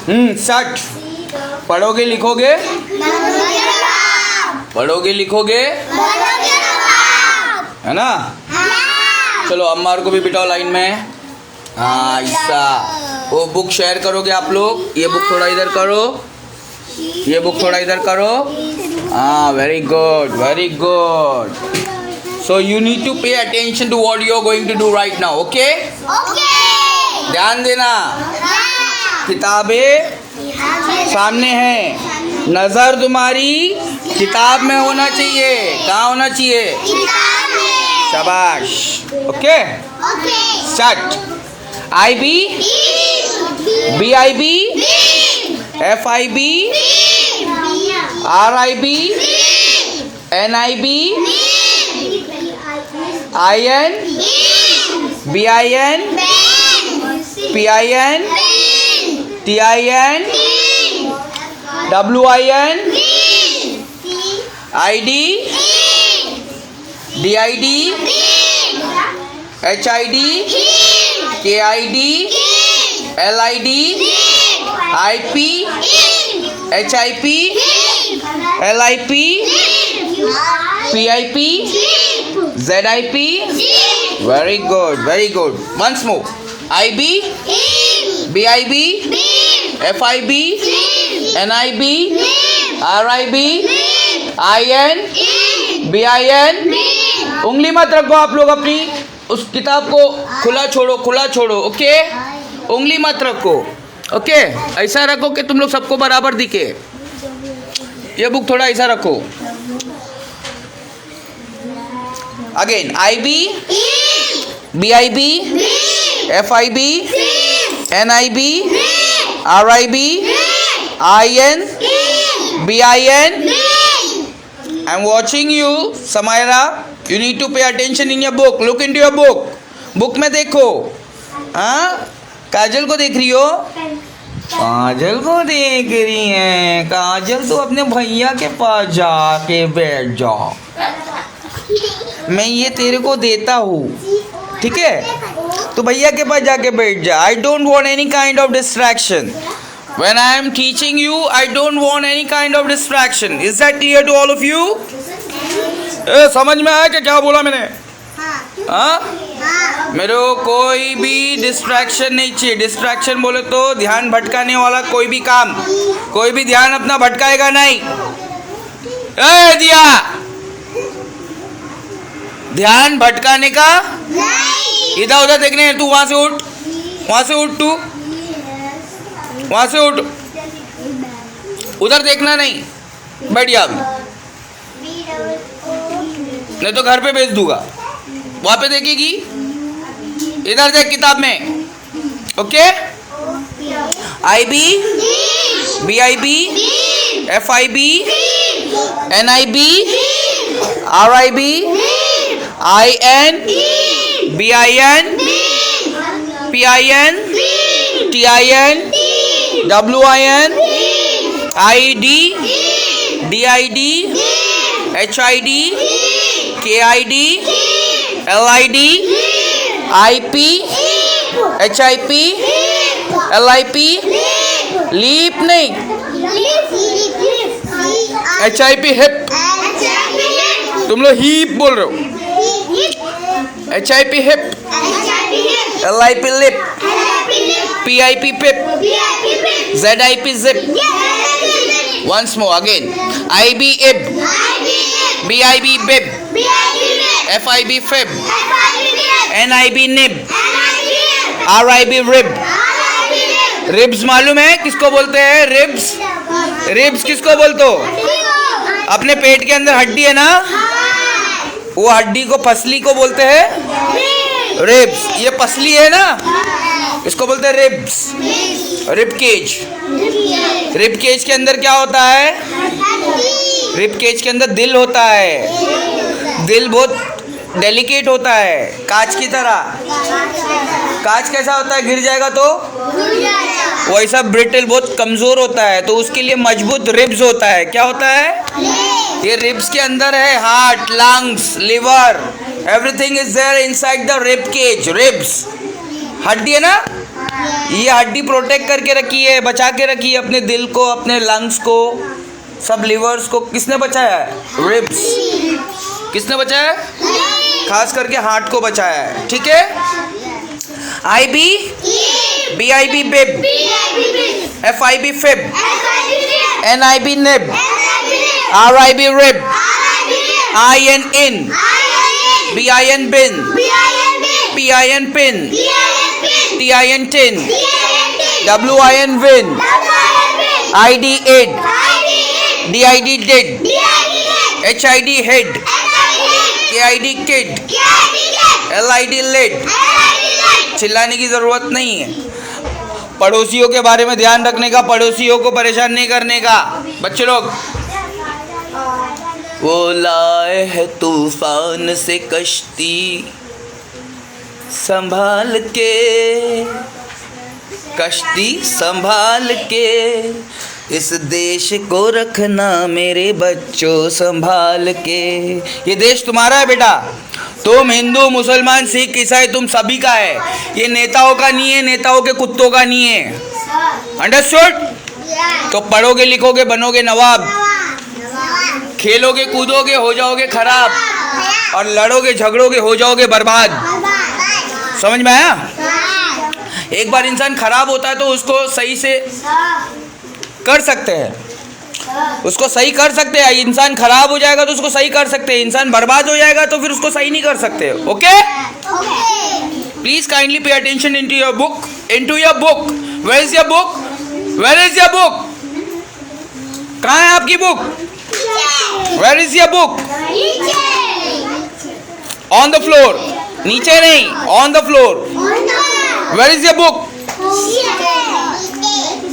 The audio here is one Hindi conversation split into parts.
स्टार्ट। पढ़ोगे लिखोगे, पढ़ोगे लिखोगे, है ना। चलो अम्मार को भी बिठाओ लाइन में। हाँ ऐसा। वो बुक शेयर करोगे आप लोग। ये बुक थोड़ा इधर करो, ये बुक थोड़ा इधर करो। हाँ very good, very good. So you need to pay attention to what you are going to do right now. Okay, ध्यान देना। किताबें सामने हैं, नजर तुम्हारी किताब में होना चाहिए। कहाँ होना चाहिए? शाबाश। Okay, start. I B, B I B, F I B, R I B, N I B, I N, B I N, P I N, T I N, W I N, I D, D I D, H I D, K I D, L I D, I P, H I P, L I P, P I P, Z I P. Very good, very good. Once more. I B, B I B, F I B, N I B, R I B, I N, B I N. उंगली मत रखो आप लोग अपनी, उस किताब को खुला छोड़ो, खुला छोड़ो। ओके, उंगली मत रखो। ओके, ऐसा रखो कि तुम लोग सबको बराबर दिखे। ये बुक थोड़ा ऐसा रखो। Again, I B, B I B, F I B, N I B, R I B, I N, B I N. I am watching you Samaira. You need to pay attention in your book. Look into your book. Book में देखो। हाँ, काजल को देख रही हो? काजल को देख रही है। काजल तो अपने भैया के पास जाके बैठ जाओ। मैं ये तेरे को देता हूँ, ठीक है? तो भैया के पास जाके बैठ जा। I don't want any kind of distraction. When I am teaching you, I don't want any kind of distraction. Is that clear to all of you? समझ में आया कि क्या बोला मैंने? हाँ? मेरे को कोई भी डिस्ट्रैक्शन नहीं चाहिए। डिस्ट्रैक्शन बोले तो ध्यान भटकाने वाला कोई भी काम, कोई भी ध्यान अपना भटकाएगा नहीं। ए दिया, ध्यान भटकाने का इधर उधर देखने। तू वहां से उठ, वहां से उठ, तू वहां से उठ, उधर देखना नहीं। बैठ जा अभी, नहीं तो घर पे भेज दूंगा। वहां पे देखेगी, इधर देख किताब में। Okay, I B, B I B, F I B, N I B, R I B, I N, B I N, P I N, T I N, W I N, I D, D I D, H I D, K I D, L I D, I P, H I P, L I P. Leap नहीं, एच आई पी हिप। तुम लोग हीप बोल रहे हो। H I P hip, L I P lip, P I P pip, Z I P zip. Once more again. I B ib, B I B bib, F I B fib, N I B nib, R I B rib. Ribs मालूम है किसको बोलते हैं? रिब्स, रिब्स किसको बोलते हो? अपने पेट के अंदर हड्डी है ना, वो हड्डी को पसली को बोलते हैं रिब्स। ये पसली है ना, इसको बोलते हैं ribs, rib cage. Rib cage के अंदर क्या होता है? रिब केज के अंदर दिल होता है। दिल बहुत डेलिकेट होता है, कांच की तरह। कांच कैसा होता है? गिर जाएगा तो वैसा ब्रिटल, बहुत कमजोर होता है, तो उसके लिए मजबूत रिब्स होता है। क्या होता है? ये रिब्स के अंदर है heart, lungs, liver, everything is there inside the rib cage. Ribs हड्डी है ना, ये हड्डी प्रोटेक्ट करके रखी है, बचा के रखी है अपने दिल को, अपने लंग्स को, सब लिवर्स को। किसने बचाया है? रिब्स। किसने बचाया है? खास करके हार्ट को बचाया है। ठीक है। I B, B I B bib, F I B fib, N I B nib, R I B rib, I N in, B I N bin, P I N pin, T I N tin, W I N win, I D id, D I D did, H I D hid, K I D kid, L I D lid. चिल्लाने की जरूरत नहीं है। पड़ोसियों के बारे में ध्यान रखने का, पड़ोसियों को परेशान नहीं करने का। बच्चे लोग, वो लाए है तूफान से कश्ती संभाल के, कश्ती संभाल के, इस देश को रखना मेरे बच्चों संभाल के। ये देश तुम्हारा है बेटा। तुम हिंदू, मुसलमान, सिख, ईसाई, तुम सभी का है। ये नेताओं का नहीं है, नेताओं के कुत्तों का नहीं है। अंडरस्टूड? तो पढ़ोगे, लिखोगे, बनोगे नवाब, खेलोगे, कूदोगे, हो जाओगे खराब, और लड़ोगे, झगड़ोगे, हो जाओगे बर्बाद। समझ में आया? एक बार इंसान खराब होता है तो उसको सही से कर सकते हैं, उसको सही कर सकते हैं। इंसान खराब हो जाएगा तो उसको सही कर सकते हैं, इंसान बर्बाद हो जाएगा तो फिर उसको सही नहीं कर सकते। Okay? Please kindly pay attention into your book, into your book. Where is your book? Where is your book? कहाँ है आपकी book? Where is your book? On the floor. नीचे नहीं, on the floor. Where is your book?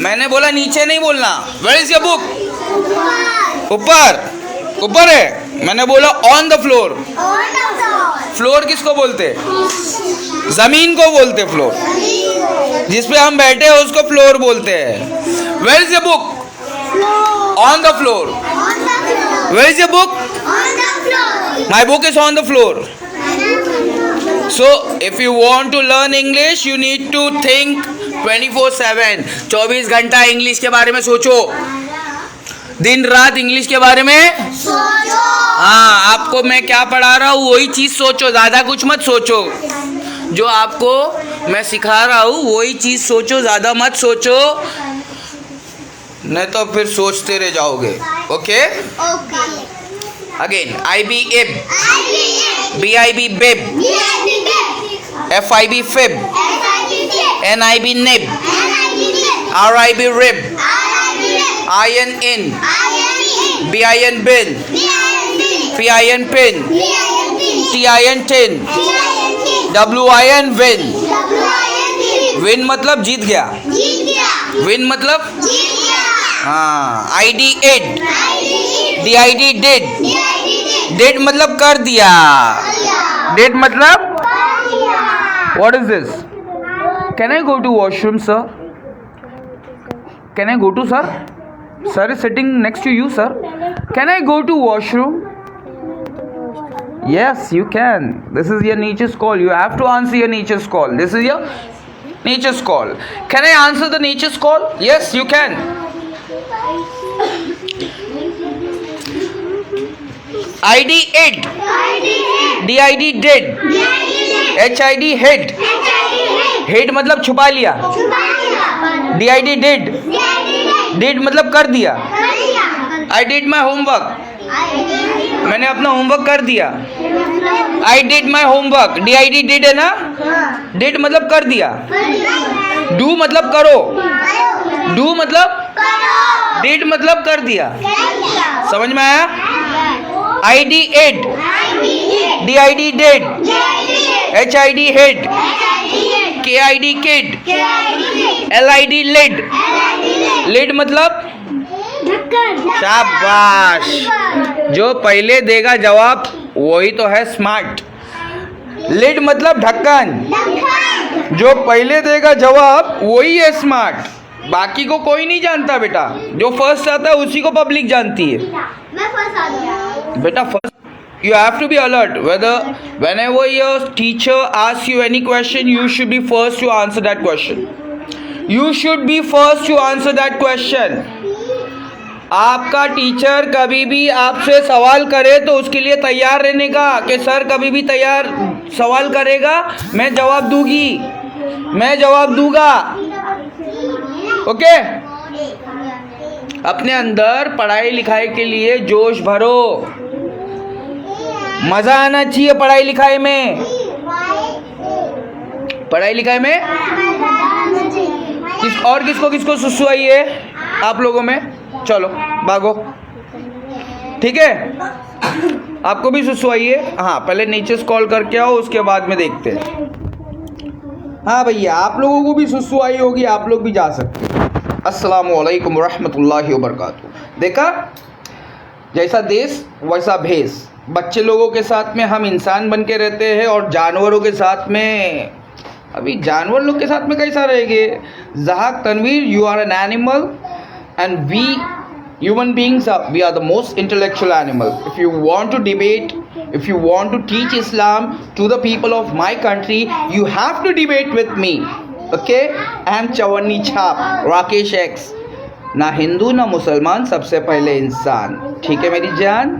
मैंने बोला नीचे नहीं बोलना। Where is your book? ऊपर। ऊपर है। मैंने बोला ऑन द फ्लोर। फ्लोर किसको बोलते? जमीन को बोलते फ्लोर। जिसपे हम बैठे हैं उसको फ्लोर बोलते हैं। Where is your book? On the floor. Where is your book? My book is on the floor. So, if you want to learn English, you need to think 24/7. 24 घंटा इंग्लिश के बारे में सोचो, दिन रात इंग्लिश के बारे में सोचो। हाँ, आपको मैं क्या पढ़ा रहा हूँ वही चीज़ सोचो, ज़्यादा कुछ मत सोचो। जो आपको मैं सिखा रहा हूँ वही चीज़ सोचो, ज़्यादा मत सोचो, नहीं तो फिर सोचते रह जाओगे। Okay? Again, I B ib, B I B bib, F I B fib, N I B nib, R I B rib, I N in, B I N bin, P I N pin, T I N tin, W I N win. Win मतलब जीत गया। Win मतलब हाँ। I D id, D I D did, did मतलब कर दिया, did मतलब what is this? Can I go to washroom, sir? Can I go to, sir? Sir is sitting next to you, sir. Can I go to washroom? Yes, you can. This is your nature's call. You have to answer your nature's call. This is your nature's call. Can I answer the nature's call? Yes, you can. I D id, D I D did, H I D hid, hid मतलब छुपा लिया, D I D did, did मतलब कर दिया। I did my homework, मैंने अपना होमवर्क कर दिया। I did my homework, D I D did है ना? did मतलब कर दिया। do मतलब करो, do मतलब did मतलब कर दिया। समझ में आया? I D id, D I D did, H I D hid, K I D kid, L I D lid, lid मतलब शाबाश। जो पहले देगा जवाब वही तो है स्मार्ट। लिड मतलब ढक्कन, जो पहले देगा जवाब वही है स्मार्ट। बाकी को कोई नहीं जानता बेटा, जो फर्स्ट आता है उसी को पब्लिक जानती है। मैं फर्स्ट आ गया बेटा first you have to be alert whenever your teacher asks you any question, you should be first to answer that question. You should be first to answer that question. आपका टीचर कभी भी आपसे सवाल करे तो उसके लिए तैयार रहने का कि सर कभी भी तैयार सवाल करेगा मैं जवाब दूंगी, मैं जवाब दूंगा. ओके? अपने अंदर पढ़ाई लिखाई के लिए जोश भरो. मजा आना चाहिए पढ़ाई लिखाई में. पढ़ाई लिखाई में किसको किसको सुसु आई है आप लोगों में? चलो भागो. ठीक है, आपको भी सुसु आई है? हाँ, पहले नीचे स्क्रॉल करके आओ, उसके बाद में देखते हैं. हाँ भैया, आप लोगों को भी सुसु आई होगी, आप लोग भी जा सकते हैं. अस्सलामु अलैकुम रहमतुल्लाहि व बरकातुहू. देखा, जैसा देश वैसा भेष. बच्चे लोगों के साथ में हम इंसान बन के रहते हैं और जानवरों के साथ में, अभी जानवर लोग के साथ में कैसा रहेंगे? जहाक Tanveer, you are an animal and we human beings we are the most intellectual animal. If you want to debate, if you want to teach Islam to the people of my country, you have to debate with me. Okay? I am Chawanni Chhap, Rakesh X. ना हिंदू ना मुसलमान, सबसे पहले इंसान. ठीक है मेरी जान?